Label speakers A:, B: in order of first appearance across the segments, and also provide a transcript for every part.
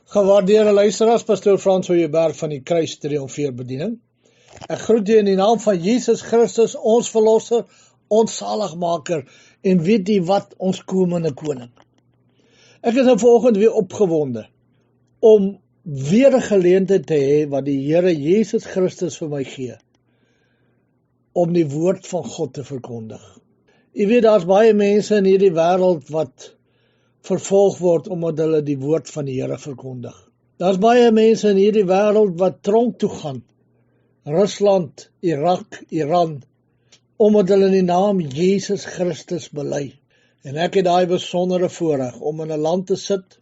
A: Gewaardeerde luisteraars, pastoor Frans Hooiberg van die Kruis Triomfeerbediening. Ek groet u in die naam van Jesus Christus, ons verlosser, ons saligmaker en weet u wat, ons komende koning. Ek is nou vanoggend weer opgewonde om weer 'n geleentheid te hê wat die Here Jesus Christus vir my gee om die woord van God te verkondig. U weet, daar's baie mense in hierdie wêreld wat vervolg word omdat hulle die woord van die Here verkondig. Daar's baie mense in hierdie wêreld wat tronk toe gaan. Rusland, Irak, Iran, omdat hulle in die naam Jesus Christus bely. En ek het daai besondere voorreg om in 'n land te sit,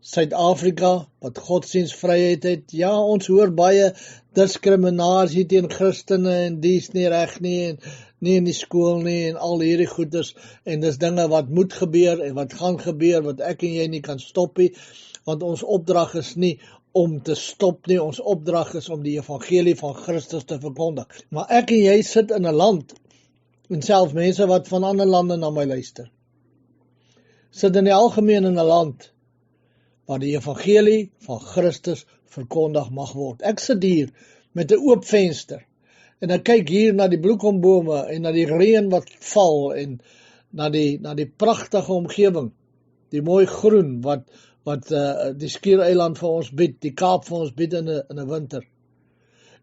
A: Suid-Afrika, wat godsdienstvryheid het. Ja, ons hoor baie diskriminasie teen Christene en dis nie reg nie en nie in die skool nie en al hierdie goeders, en dis dinge wat moet gebeur en wat gaan gebeur, wat ek en jy nie kan stop nie, want ons opdrag is nie om te stop nie, ons opdrag is om die evangelie van Christus te verkondig. Maar ek en jy sit in 'n land, en selfs mense wat van ander lande na my luister, sit in die algemeen in 'n land waar die evangelie van Christus verkondig mag word. Ek sit hier met 'n oop venster, en ek kyk hier na die bloekombome en na die reën wat val en na die pragtige omgewing, die mooi groen wat die Skiereiland vir ons bied, die Kaap vir ons bied in 'n winter.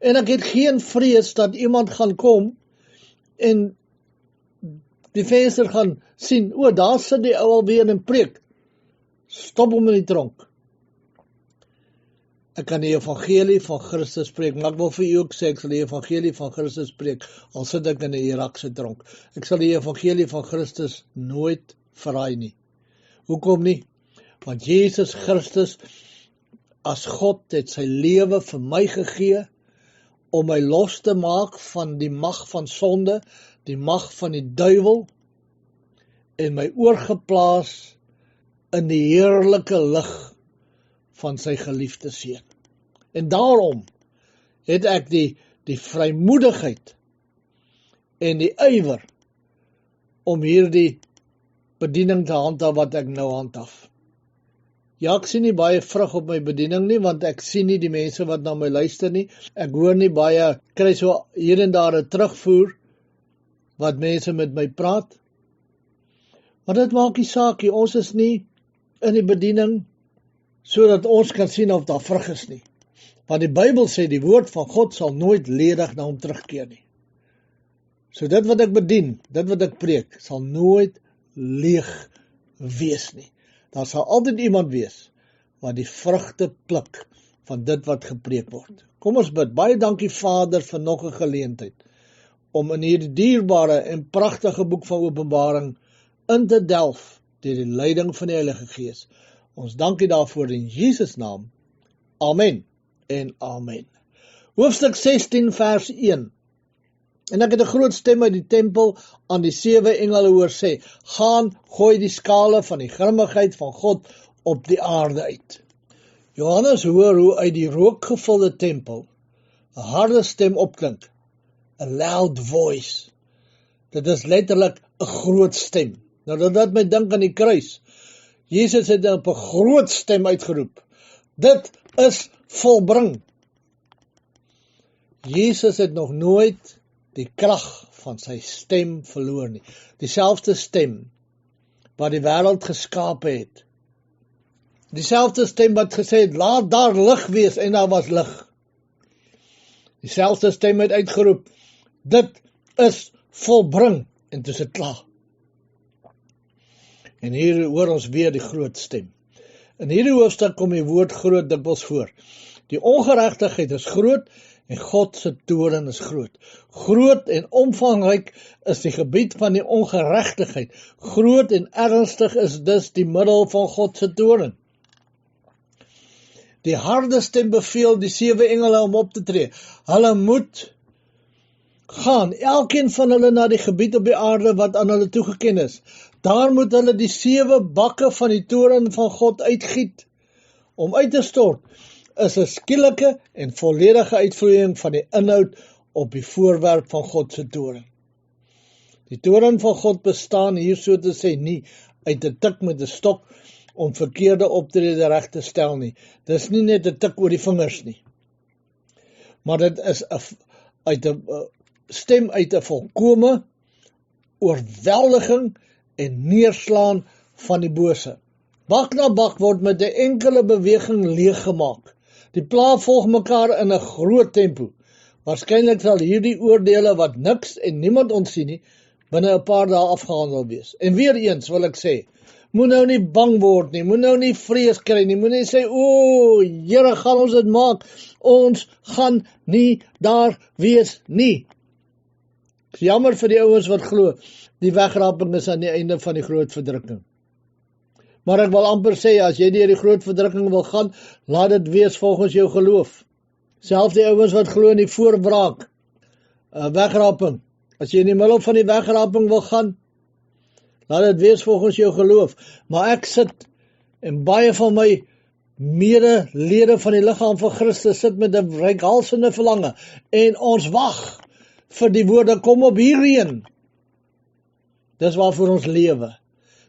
A: En ek het geen vrees dat iemand gaan kom en die venster gaan sien, daar sit die ou alweer en preek. Stop hom in die tronk. Ek kan die evangelie van Christus preek, maar ek wil vir u ook sê, ek sal die evangelie van Christus preek, al sit ek in 'n Irakse tronk. Ek sal die evangelie van Christus nooit verraai nie. Hoekom nie? Want Jesus Christus, as God, het sy lewe vir my gegee, om my los te maak van die mag van sonde, die mag van die duiwel, en my oorgeplaas in die heerlike lig van sy geliefde seun. En daarom het ek die vrymoedigheid en die ywer om hierdie bediening te handhaaf wat ek nou handhaaf. Ja, ek sien nie baie vrug op my bediening nie, want ek sien nie die mense wat na my luister nie. Ek hoor nie baie, kry so hier en daar 'n terugvoer wat mense met my praat. Maar dit maak nie saak nie, ons is nie in die bediening sodat ons kan sien of daar vrug is nie. Want die Bybel sê die woord van God sal nooit ledig na hom terugkeer nie. So dit wat ek bedien, dit wat ek preek, sal nooit leeg wees nie. Daar sal altyd iemand wees wat die vrugte pluk van dit wat gepreek word. Kom ons bid. Baie dankie Vader vir nog 'n geleentheid om in hierdie dierbare en pragtige boek van Openbaring in te delf deur die leiding van die Heilige Gees. Ons dank U daarvoor in Jesus naam. Amen en amen. Hoofstuk 16 vers 1. En ek het 'n groot stem uit die tempel aan die 7 engele hoor sê, gaan, gooi die skale van die grimmigheid van God op die aarde uit. Johannes hoor hoe uit die rookgevulde tempel 'n harde stem opklink, a loud voice. Dit is letterlik 'n groot stem. Nou dat laat my dink aan die kruis. Jesus het op 'n groot stem uitgeroep, dit is volbring. Jesus het nog nooit die krag van sy stem verloor nie. Dieselfde stem wat die wêreld geskape het. Dieselfde stem wat gesê het, laat daar lig wees, en daar was lig. Dieselfde stem het uitgeroep, dit is volbring, en dit is klaar. En hier hoor ons weer die groot stem. In hierdie hoofstuk kom die woord groot dikwels voor. Die ongeregtigheid is groot en God se toorn is groot. Groot en omvangryk is die gebied van die ongeregtigheid. Groot en ernstig is dus die middel van God se toorn. Die harde stem beveel die 7 engele om op te tree. Hulle moet gaan, elkeen van hulle na die gebied op die aarde wat aan hulle toegeken is. Daar moet hulle die 7 bakke van die toorn van God uitgiet. Om uit te stort is 'n skielike en volledige uitvloeiing van die inhoud op die voorwerp van God se toorn. Die toorn van God bestaan hier so te sê nie uit 'n tik met 'n stok om verkeerde optrede reg te stel nie. Dis nie net 'n tik oor die vingers nie. Maar dit is stem uit 'n volkome oorweldiging en neerslaan van die bose. Bak na bak word met 'n enkele beweging leeggemaak. Die pla volg mekaar in 'n groot tempo. Waarskynlik sal hierdie oordeele wat niks en niemand ontsien nie, binne 'n paar dae afgehandel wees. En weer eens wil ek sê, moet nou nie bang word nie, moet nou nie vrees kry nie, moet nie sê, o, Here, gaan ons dit maak, ons gaan nie daar wees nie. Is jammer vir die ouens wat glo, die wegraping is aan die einde van die groot verdrukking. Maar ek wil amper sê, as jy deur die groot verdrukking wil gaan, laat dit wees volgens jou geloof. Selfs die ouens wat glo in die voorbraak, wegraping, as jy in die middel van die wegraping wil gaan, laat dit wees volgens jou geloof. Maar ek sit, en baie van my medelede van die liggaam van Christus sit met 'n reikhalsende verlange, en ons wag vir die woorde, kom op hierheen. Dis waarvoor ons lewe.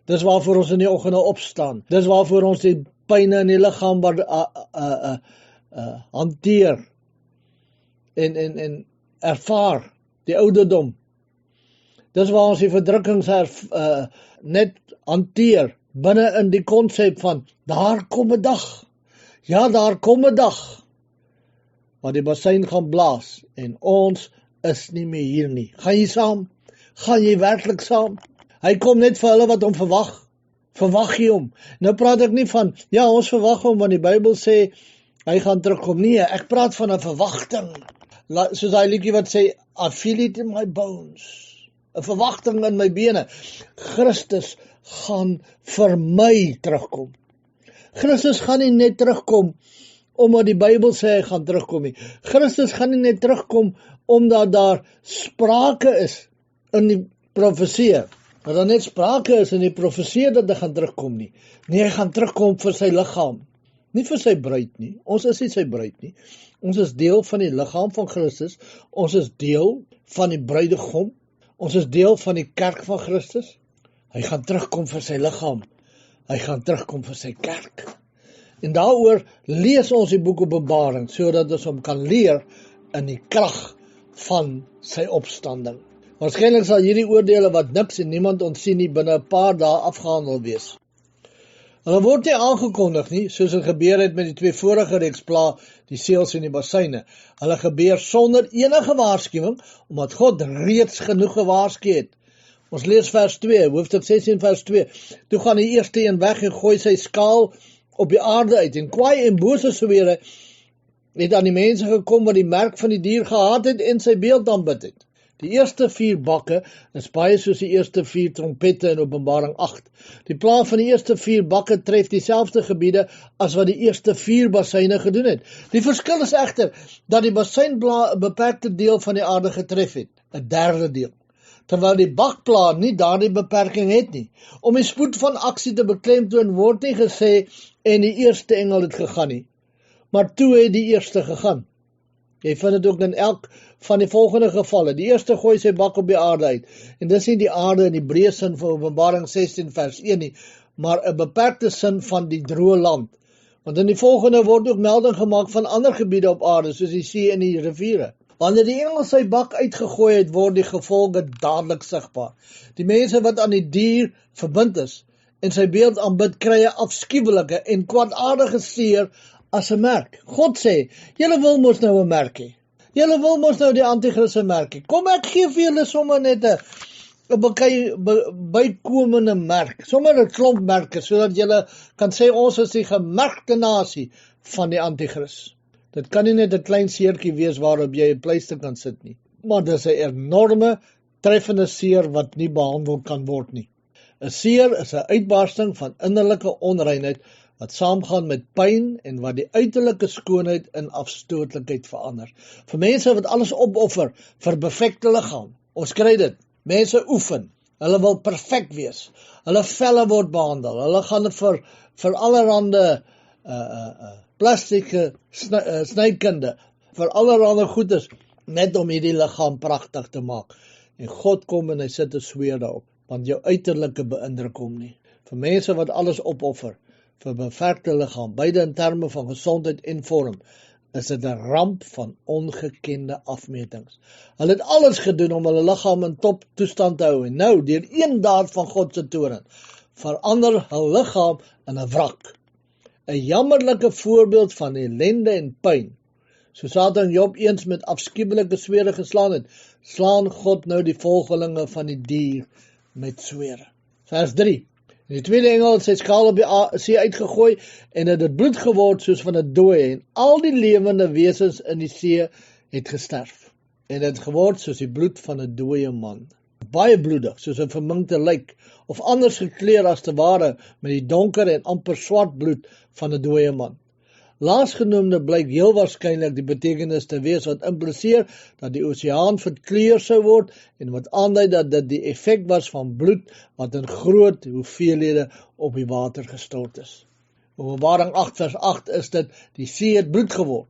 A: Dis waarvoor ons in die oggende opstaan. Dis waarvoor ons die pyne in die liggaam hanteer en ervaar, die ouderdom. Dis waar ons die verdrukkings net hanteer, binne in die konsep van, daar kom 'n dag. Ja, daar kom 'n dag, waar die bassein gaan blaas, en ons is nie meer hier nie. Gaan jy saam? Gaan jy werklik saam? Hy kom net vir hulle wat hom verwag. Verwag jy hom? Nou praat ek nie van, ja, ons verwag hom, want die Bybel sê, hy gaan terugkom. Nee, ek praat van 'n verwagting. Soos hy liedjie wat sê, I feel it in my bones. 'n Verwagting in my bene. Christus gaan vir my terugkom. Christus gaan nie net terugkom, omdat die Bybel sê hy gaan terugkom nie. Christus gaan nie net terugkom, omdat daar sprake is in die profeseë. Dat daar net sprake is in die profeseë dat hy gaan terugkom nie. Nee, hy gaan terugkom vir sy liggaam. Nie vir sy bruid nie. Ons is nie sy bruid nie. Ons is deel van die liggaam van Christus. Ons is deel van die bruidegom. Ons is deel van die kerk van Christus. Hy gaan terugkom vir sy liggaam. Hy gaan terugkom vir sy kerk. En daaroor lees ons die boek Openbaring, sodat ons hom kan leer in die krag van sy opstanding. Waarskynlik sal hierdie oordeele wat niks en niemand ontsien nie, binne 'n paar dae afgehandel wees. Hulle word nie aangekondig nie, soos het gebeur het met die 2 vorige reeks pla, die seels en die bassyne. Hulle gebeur sonder enige waarskuwing, omdat God reeds genoeg gewaarsku het. Ons lees vers 2, hoofstuk 16 vers 2. Toe gaan die eerste een weg en gooi sy skaal op die aarde uit, en kwaai en bose swere het aan die mense gekom wat die merk van die dier gehaat het en sy beeld aanbid het. Die eerste 4 bakke is baie soos die eerste 4 trompette in Openbaring 8. Die pla van die eerste 4 bakke tref dieselfde gebiede as wat die eerste 4 bassyne gedoen het. Die verskil is egter dat die bassein 'n beperkte deel van die aarde getref het, 'n derde deel, terwyl die bakpla nie daardie beperking het nie. Om die spoed van aksie te beklemtoon word nie gesê en die eerste engel het gegaan nie, maar toe het die eerste gegaan. Jy vind dit ook in elk van die volgende gevalle. Die eerste gooi sy bak op die aarde uit. En dis nie die aarde in die breë sin van Openbaring 16 vers 1 nie, maar 'n beperkte sin van die droë land. Want in die volgende word ook melding gemaak van ander gebiede op aarde, soos die see en die riviere. Wanneer die engel sy bak uitgegooi het, word die gevolge dadelik sigbaar. Die mense wat aan die dier verbind is en sy beeld aanbid, kry 'n afskuwelike en kwaadaardige seer as 'n merk. God sê, julle wil mos nou 'n merk hê. Julle wil mos nou die anti-kris 'n merk hê. Kom, ek gee vir julle sommer net 'n bykomende merk, sommer 'n klomp merke, sodat julle kan sê ons is die gemerkte nasie van die anti-kris. Dit kan nie net 'n klein seertjie wees waarop jy 'n pleister kan sit nie, maar dis 'n enorme, treffende seer wat nie behandel kan word nie. 'n Seer is 'n uitbarsting van innerlike onreinheid wat saamgaan met pyn en wat die uiterlike skoonheid in afstootlikheid verander. Vir mense wat alles opoffer vir perfekte liggaam. Ons kry dit. Mense oefen. Hulle wil perfek wees. Hulle velle word behandel. Hulle gaan vir allerhande plastieke snykunde, vir allerhande goedes, net om hierdie liggaam pragtig te maak. En God kom en hy sit 'n sweer daarop, want jou uiterlike beïndruk hom nie. Vir mense wat alles opoffer, vir 'n beperkte liggaam, beide in terme van gesondheid en vorm, is dit 'n ramp van ongekende afmetings. Hulle het alles gedoen om hulle liggaam in top toestand te hou, en nou, deur een daad van God se toorn, verander hul liggaam in 'n wrak. 'n Jammerlike voorbeeld van ellende en pyn. So Satan Job eens met afskuwelike swere geslaan het, slaan God nou die volgelinge van die dier met swere. Vers 3. En die tweede engel het sy skaal op die see uitgegooi en het dit bloed geword soos van 'n dooie, en al die lewende wesens in die see het gesterf. En het geword soos die bloed van 'n dooie man. Baie bloedig, soos 'n verminkte lijk, of anders gekleur as te ware met die donker en amper swart bloed van 'n dooie man. Laasgenoemde blyk heel waarskynlik die betekenis te wees wat impliseer dat die oseaan verkleur sou word en wat aandui dat dit die effek was van bloed wat in groot hoeveelhede op die water gestort is. Openbaring 8 vers 8 is dit, die see het bloed geword.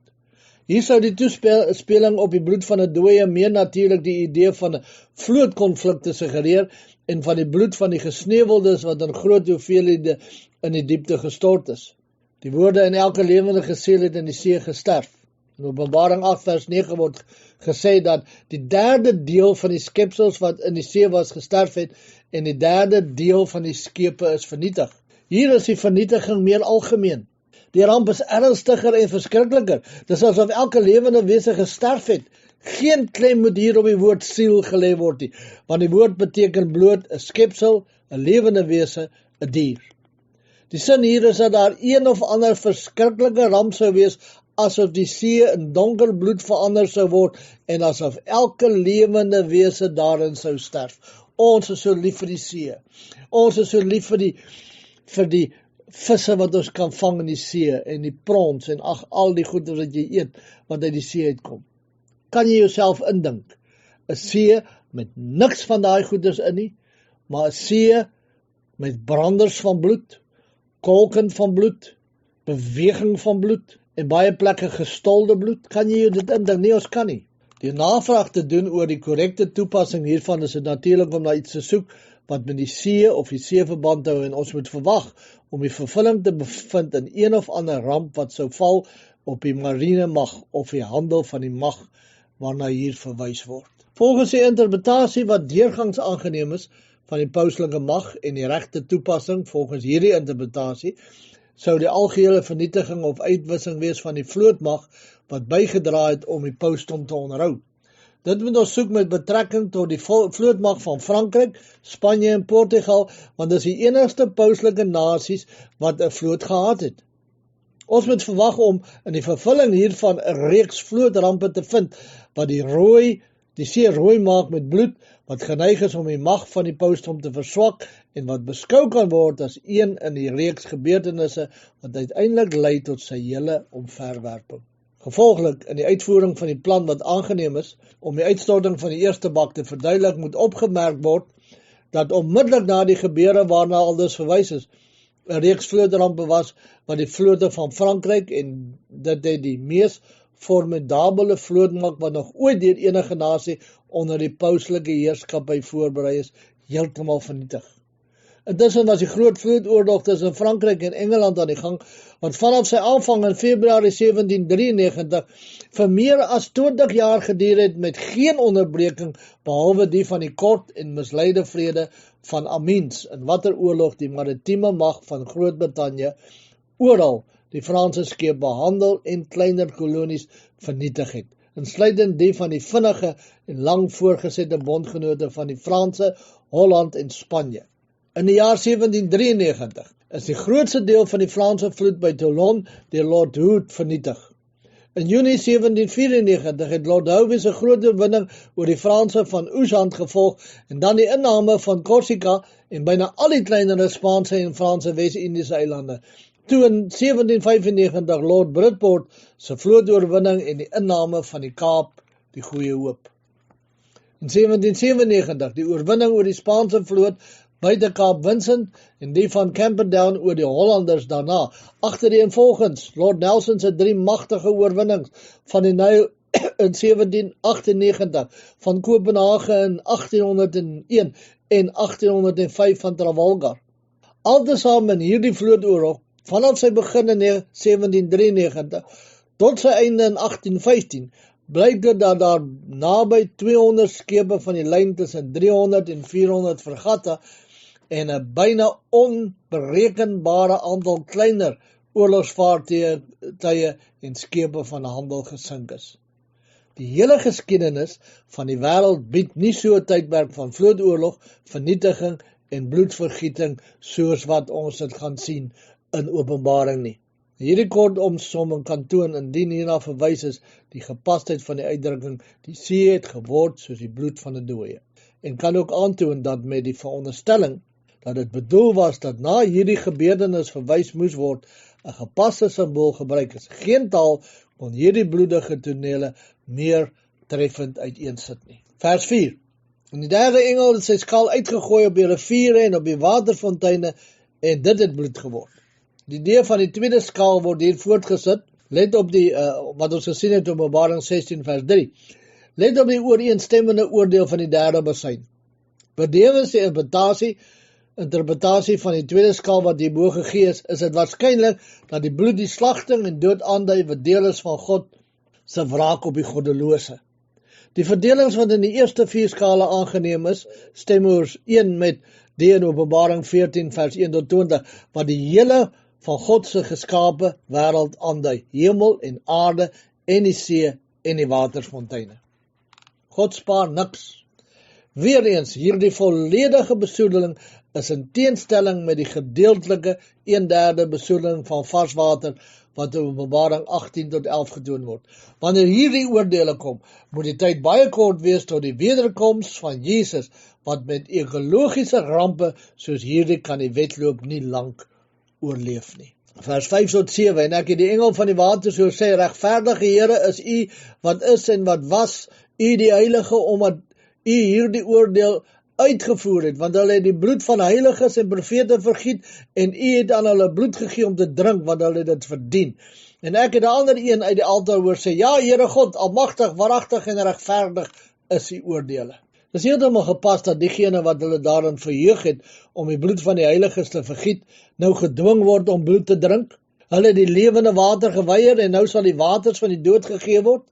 A: Hier sou die toespeling op die bloed van 'n dooie meer natuurlik die idee van 'n vlootkonflik te suggereer en van die bloed van die gesneuweldes wat in groot hoeveelhede in die diepte gestort is. Die woorde en elke lewende gesiel het in die see gesterf. In Openbaring 8 vers 9 word gesê dat die derde deel van die skepsels wat in die see was gesterf het en die derde deel van die skepe is vernietig. Hier is die vernietiging meer algemeen. Die ramp is ernstiger en verskrikliker. Dis asof elke lewende wese gesterf het. Geen klem moet hier op die woord siel gelê word nie, want die woord beteken bloot 'n skepsel, 'n lewende wese, 'n dier. Die sin hier is dat daar een of ander verskriklike ramp sou wees, asof die see in donker bloed verander sou word en asof elke lewende wese daarin sou sterf. Ons is so lief vir die see. Ons is so lief vir die visse wat ons kan vang in die see en die prons en al die goede wat jy eet wat uit die see uitkom. Kan jy jouself indink? 'n See met niks van daai goeders in nie, maar 'n see met branders van bloed, kolken van bloed, beweging van bloed en baie plekke gestolde bloed. Kan jy jou dit indink? Nee, ons kan nie. Die navraag te doen oor die korrekte toepassing hiervan is dit natuurlik om na iets te soek wat met die see of die see verband hou en ons moet verwag om die vervulling te bevind in een of ander ramp wat sou val op die marine mag of die handel van die mag waarna hier verwys word. Volgens die interpretasie wat deurgangs aangeneem is van die pauslike mag en die regte toepassing volgens hierdie interpretasie, sou die algehele vernietiging of uitwissing wees van die vlootmag wat bygedra het om die pausdom te onderhou. Dit moet ons soek met betrekking tot die vlootmag van Frankryk, Spanje en Portugal, want dit is die enigste pauslike nasies wat 'n vloot gehad het. Ons moet verwag om in die vervulling hiervan 'n reeks vlootrampe te vind wat die see rooi maak met bloed, wat geneig is om die mag van die pausdom te verswak en wat beskou kan word as een in die reeks gebeurtenisse wat uiteindelik lei tot sy hele omverwerping. Gevolglik, in die uitvoering van die plan wat aangeneem is om die uitstorting van die eerste bak te verduidelik, moet opgemerk word dat onmiddellik na die gebeure waarna aldus verwys is, 'n reeks vlootrampe was wat die vlote van Frankryk en dit het die mees formidabele vlootmag wat nog ooit deur enige nasie onder die pauslike heerskappy voorberei is, heeltemal vernietig. Intussen was die groot vloedoorlog tussen Frankryk en Engeland aan die gang, wat vanaf sy aanvang in Februarie 1793 vir meer as 20 jaar geduur het met geen onderbreking behalwe die van die kort en misleide vrede van Amiens, in watter oorlog die maritieme mag van Groot-Brittanje oral die Franse skepe handel en kleiner kolonies vernietig het, insluitend die van die vinnige en lang voorgesette bondgenote van die Franse, Holland en Spanje. In die jaar 1793 is die grootste deel van die Franse vloot by Toulon deur Lord Howe vernietig. In Junie 1794 het Lord Howe se groot oorwinning oor die Franse van Oostend gevolg en dan die inname van Corsica en byna al die kleinere Spaanse en Franse Wes-Indiese eilande. Toe in 1795 Lord Bridport se vlootoorwinning en die inname van die Kaap, die Goeie Hoop. In 1797 die oorwinning oor die Spaanse vloot buite Kaap Vincent en die van Camperdown oor die Hollanders daarna. Agtereenvolgens Lord Nelson se 3 magtige oorwinnings van die Nyl in 1798, van Kopenhagen in 1801 en 1805 van Trafalgar. Altesaam in hierdie vlootoorlog Vanaf sy begin in 1793 tot sy einde in 1815, blyk dit dat daar naby 200 skepe van die lyn tussen 300 en 400 fregatte en 'n byna onberekenbare aantal kleiner oorlogsvaartuie en skepe van handel gesink is. Die hele geskiedenis van die wêreld bied nie so 'n tydperk van vlootoorlog, vernietiging en bloedvergieting soos wat ons dit gaan sien in Openbaring nie. Hierdie kort omsomming kan toon, indien hierna verwys is, die gepasheid van die uitdrukking, die see het geword soos die bloed van 'n dooie, en kan ook aantoon dat met die veronderstelling dat dit bedoel was dat na hierdie gebeurtenis verwys moes word, 'n gepaste simbool gebruik is. Geen taal kon hierdie bloedige tonele meer treffend uiteensit nie. Vers 4. En die derde engel het sy skaal uitgegooi op die riviere en op die waterfonteine, en dit het bloed geword. Die idee van die tweede skaal word hier voortgesit. Let op die, wat ons gesien het op Openbaring 16 vers 3. Let op die ooreenstemmende oordeel van die derde basyn. Benewens die interpretasie van die tweede skaal wat hierbo gegee is dit waarskynlik dat die bloed die slagting en dood aandui wat deel is van God se wraak op die goddelose. Die verdelings wat in die eerste 4 skale aangeneem is, stem ooreen met die in Openbaring 14 vers 1 tot 20, wat die hele van God se geskape wêreld aandui, hemel en aarde en die see en die waterfonteine. God spaar niks. Weereens, hierdie volledige besoedeling is in teenstelling met die gedeeltelike 1/3 besoedeling van vars water wat in Openbaring 18 tot 11 getoon word. Wanneer hierdie oordeele kom, moet die tyd baie kort wees tot die wederkoms van Jesus, wat met ekologiese rampe soos hierdie kan die wedloop nie lank oorleef nie. Vers 5 tot 7, en ek het die engel van die water so sê, regverdige Here is u wat is en wat was, u die heilige, omdat u hierdie oordeel uitgevoer het, want hulle het die bloed van heiliges en profete vergiet, en u het aan hulle bloed gegee om te drink, want hulle het dit verdien. En ek het 'n ander een uit die altaar hoor sê, ja, Here God, almagtig, waaragtig en regverdig is u oordeele. Dit is heeltemal gepas dat diegene wat hulle daarin verheug het om die bloed van die heiliges te vergiet, nou gedwing word om bloed te drink. Hulle het die lewende water geweier en nou sal die waters van die dood gegee word.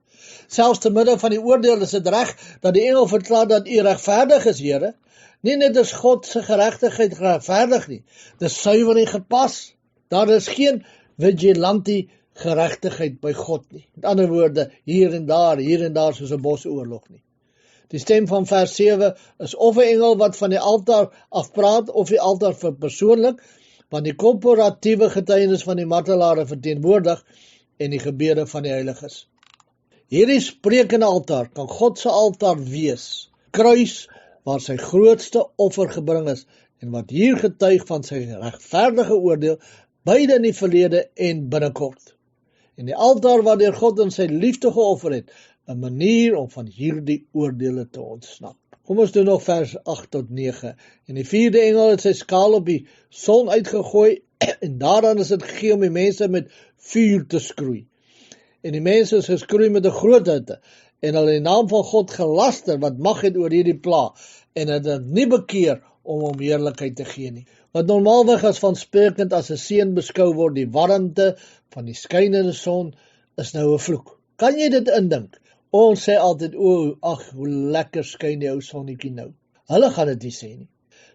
A: Selfs te midde van die oordeel is dit reg dat die engel verklaar dat u regverdig is, Here. Nie net is God se geregtigheid regverdig nie, dit is suiwer en gepas. Daar is geen vigilante geregtigheid by God nie. Met ander woorde, hier en daar soos 'n bosoorlog nie. Die stem van vers 7 is of 'n engel wat van die altaar afpraat of die altaar verpersoonlik, want die korporatiewe getuienis van die martelare verteenwoordig en die gebede van die heiliges. Hierdie sprekende altaar kan God se altaar wees, kruis waar sy grootste offer gebring is en wat hier getuig van sy regverdige oordeel, beide in die verlede en binnekort. En die altaar waardeur God in sy liefde geoffer het, 'n manier om van hierdie oordeele te ontsnap. Kom ons doen nog vers 8 tot 9. En die 4de engel het sy skaal op die son uitgegooi en daaraan is dit gegee om die mense met vuur te skroei. En die mense is geskroei met 'n groot hitte en hulle in die naam van God gelaster wat mag het oor hierdie pla en het dit nie bekeer om hom heerlikheid te gee nie. Wat normaalweg as vansprekend as 'n seën beskou word, die warmte van die skynende son, is nou 'n vloek. Kan jy dit indink? Ons sê altyd, ag, hoe lekker skyn die ou sonnetjie nou. Hulle gaan dit nie sê nie.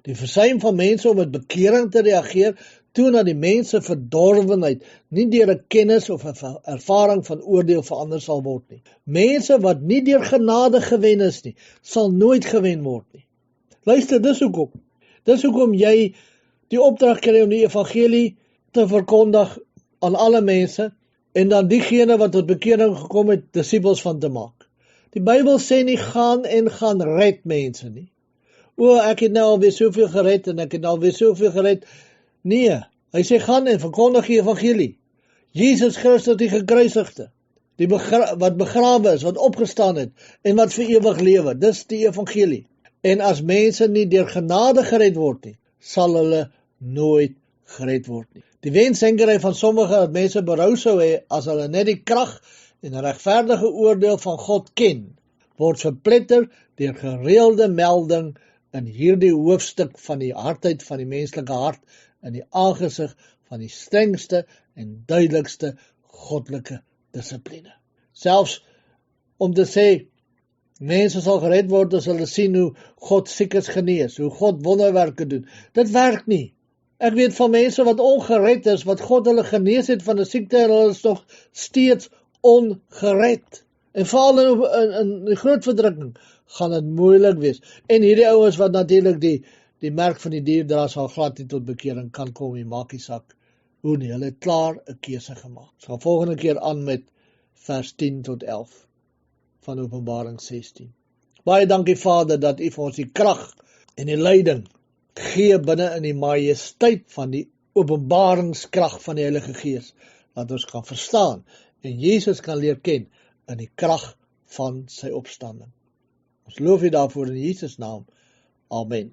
A: Die versuim van mense om met bekering te reageer, toon dat die mense verdorwenheid nie deur 'n kennis of 'n ervaring van oordeel verander sal word nie. Mense wat nie deur genade gewen is nie, sal nooit gewen word nie. Luister, dis hoekom jy die opdrag kry om die evangelie te verkondig aan alle mense, en dan diegene wat tot bekering gekom het, disippels van te maak. Die Bybel sê nie gaan red mense nie. Ek het nou alweer soveel gered en ek het nou alweer soveel gered. Nee, hy sê gaan en verkondig die evangelie. Jesus Christus die gekruisigde, wat begrawe is, wat opgestaan het en wat vir ewig lewe. Dis die evangelie. En as mense nie deur genade gered word nie, sal hulle nooit gered word nie. Die wensdenkerry van sommige dat mense berou sou hê as hulle net die krag en regverdige oordeel van God ken, word verpletter deur gereelde melding in hierdie hoofstuk van die hardheid van die menslike hart in die aangesig van die strengste en duidelikste goddelike dissipline. Selfs om te sê, mense sal gered word as hulle sien hoe God siekes genees, hoe God wonderwerke doen. Dit werk nie. Ek weet van mense wat ongered is, wat God hulle genees het van 'n siekte en hulle is nog steeds ongered. En veral in die groot verdrukking gaan dit moeilik wees. En hierdie ouens wat natuurlik die merk van die dier dra, sal glad nie tot bekering kan kom nie, maak nie saak hoe nie. Hulle het klaar 'n keuse gemaak. Ons gaan volgende keer aan met vers 10 tot 11 van Openbaring 16. Baie dankie Vader dat U vir ons die krag en die leiding gee binne in die majesteit van die openbaringskrag van die Heilige Gees, dat ons kan verstaan en Jesus kan leer ken in die krag van sy opstanding. Ons loof U daarvoor in Jesus naam. Amen.